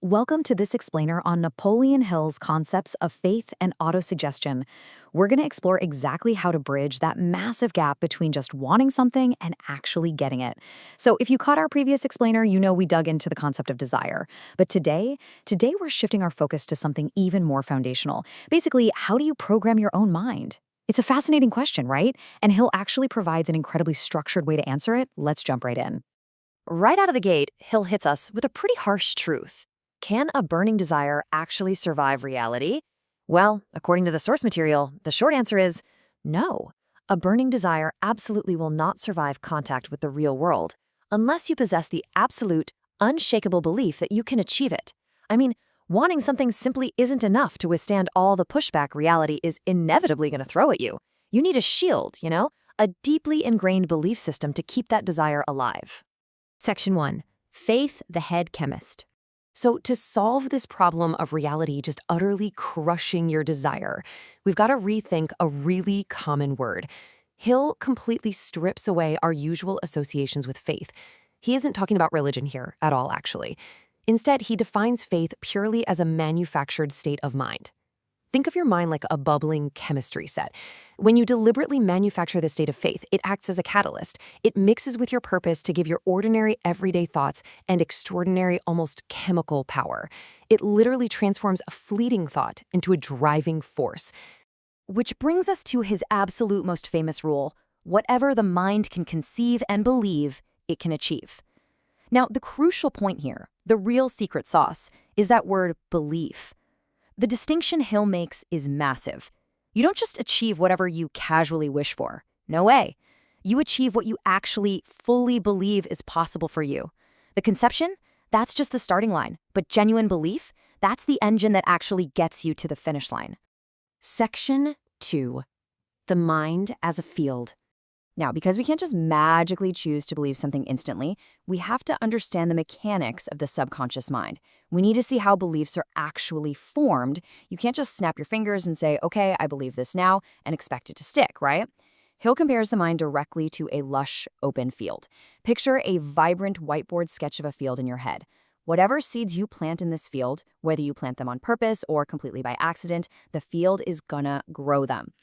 Welcome to this explainer on Napoleon Hill's concepts of faith and autosuggestion. We're going to explore exactly how to bridge that massive gap between just wanting something and actually getting it. So if you caught our previous explainer, you know we dug into the concept of desire. But today we're shifting our focus to something even more foundational. Basically, how do you program your own mind? It's a fascinating question, right? And Hill actually provides an incredibly structured way to answer it. Let's jump right in. Right out of the gate, Hill hits us with a pretty harsh truth. Can a burning desire actually survive reality? Well, according to the source material, the short answer is no. A burning desire absolutely will not survive contact with the real world unless you possess the absolute, unshakable belief that you can achieve it. I mean, wanting something simply isn't enough to withstand all the pushback reality is inevitably going to throw at you. You need a shield, a deeply ingrained belief system to keep that desire alive. Section 1. Faith, the head chemist. So to solve this problem of reality just utterly crushing your desire, we've got to rethink a really common word. Hill completely strips away our usual associations with faith. He isn't talking about religion here at all, actually. Instead, he defines faith purely as a manufactured state of mind. Think of your mind like a bubbling chemistry set. When you deliberately manufacture the state of faith, it acts as a catalyst. It mixes with your purpose to give your ordinary, everyday thoughts an extraordinary, almost chemical power. It literally transforms a fleeting thought into a driving force. Which brings us to his absolute most famous rule: whatever the mind can conceive and believe, it can achieve. Now, the crucial point here, the real secret sauce, is that word belief. The distinction Hill makes is massive. You don't just achieve whatever you casually wish for. No way. You achieve what you actually fully believe is possible for you. The conception? That's just the starting line. But genuine belief? That's the engine that actually gets you to the finish line. Section 2. The mind as a field. Now, because we can't just magically choose to believe something instantly, we have to understand the mechanics of the subconscious mind. We need to see how beliefs are actually formed. You can't just snap your fingers and say, okay, I believe this now, and expect it to stick, right? Hill compares the mind directly to a lush, open field. Picture a vibrant whiteboard sketch of a field in your head. Whatever seeds you plant in this field, whether you plant them on purpose or completely by accident, the field is gonna grow them.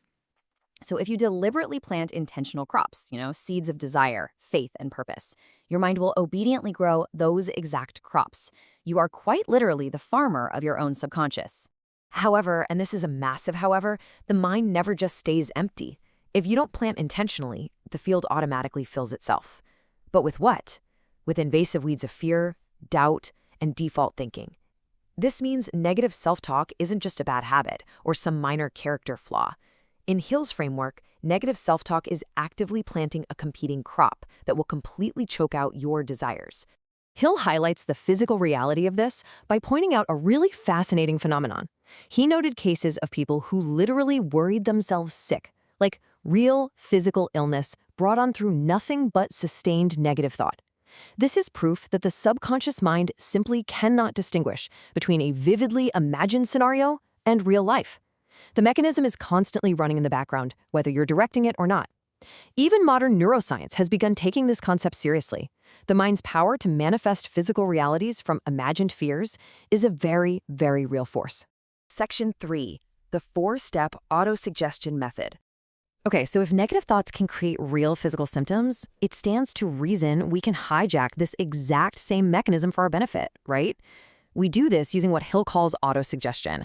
So if you deliberately plant intentional crops, seeds of desire, faith, and purpose, your mind will obediently grow those exact crops. You are quite literally the farmer of your own subconscious. However, and this is a massive however, the mind never just stays empty. If you don't plant intentionally, the field automatically fills itself. But with what? With invasive weeds of fear, doubt, and default thinking. This means negative self-talk isn't just a bad habit or some minor character flaw. In Hill's framework, negative self-talk is actively planting a competing crop that will completely choke out your desires. Hill highlights the physical reality of this by pointing out a really fascinating phenomenon. He noted cases of people who literally worried themselves sick, like real physical illness brought on through nothing but sustained negative thought. This is proof that the subconscious mind simply cannot distinguish between a vividly imagined scenario and real life. The mechanism is constantly running in the background, whether you're directing it or not. Even modern neuroscience has begun taking this concept seriously. The mind's power to manifest physical realities from imagined fears is a very, very real force. Section 3. The 4-step autosuggestion method. Okay, so if negative thoughts can create real physical symptoms, it stands to reason we can hijack this exact same mechanism for our benefit, right? We do this using what Hill calls autosuggestion.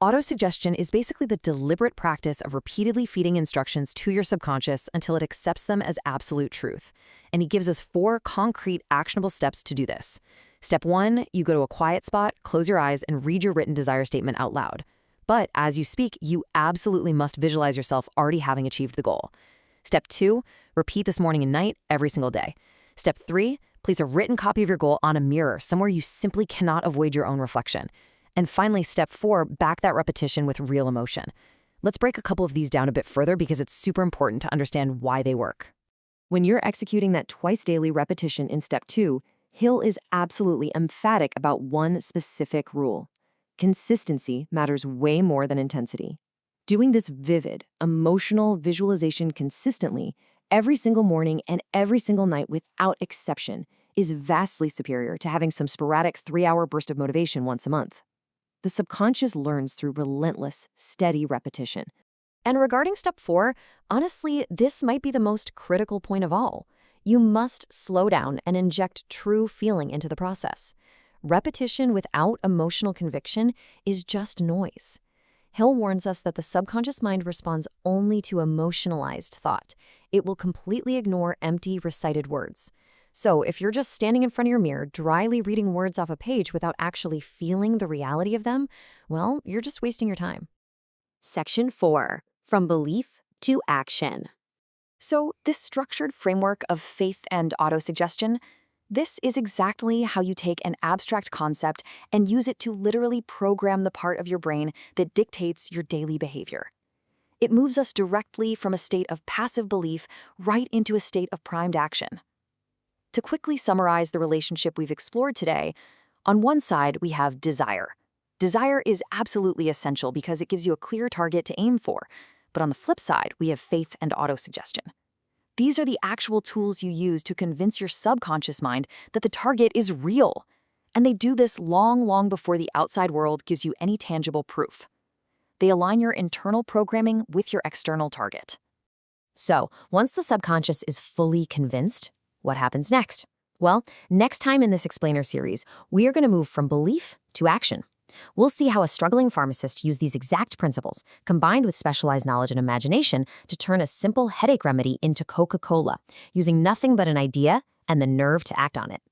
Autosuggestion is basically the deliberate practice of repeatedly feeding instructions to your subconscious until it accepts them as absolute truth. And he gives us 4 concrete, actionable steps to do this. Step 1, you go to a quiet spot, close your eyes, and read your written desire statement out loud. But as you speak, you absolutely must visualize yourself already having achieved the goal. Step 2, repeat this morning and night every single day. Step 3, place a written copy of your goal on a mirror, somewhere you simply cannot avoid your own reflection. And finally, step 4, back that repetition with real emotion. Let's break a couple of these down a bit further because it's super important to understand why they work. When you're executing that twice daily repetition in step 2, Hill is absolutely emphatic about one specific rule. Consistency matters way more than intensity. Doing this vivid, emotional visualization consistently, every single morning and every single night without exception, is vastly superior to having some sporadic 3-hour burst of motivation once a month. The subconscious learns through relentless, steady repetition. And regarding step 4, honestly, this might be the most critical point of all. You must slow down and inject true feeling into the process. Repetition without emotional conviction is just noise. Hill warns us that the subconscious mind responds only to emotionalized thought. It will completely ignore empty, recited words. So if you're just standing in front of your mirror, dryly reading words off a page without actually feeling the reality of them, well, you're just wasting your time. Section 4. From belief to action. So this structured framework of faith and autosuggestion, this is exactly how you take an abstract concept and use it to literally program the part of your brain that dictates your daily behavior. It moves us directly from a state of passive belief right into a state of primed action. To quickly summarize the relationship we've explored today, on one side we have desire. Desire is absolutely essential because it gives you a clear target to aim for. But on the flip side, we have faith and autosuggestion. These are the actual tools you use to convince your subconscious mind that the target is real. And they do this long before the outside world gives you any tangible proof. They align your internal programming with your external target. So, once the subconscious is fully convinced, what happens next? Well, next time in this Explainer series, we are going to move from belief to action. We'll see how a struggling pharmacist used these exact principles, combined with specialized knowledge and imagination, to turn a simple headache remedy into Coca-Cola, using nothing but an idea and the nerve to act on it.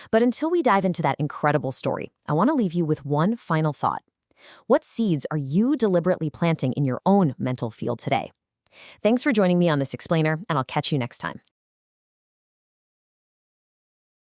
But until we dive into that incredible story, I want to leave you with one final thought. What seeds are you deliberately planting in your own mental field today? Thanks for joining me on this Explainer, and I'll catch you next time.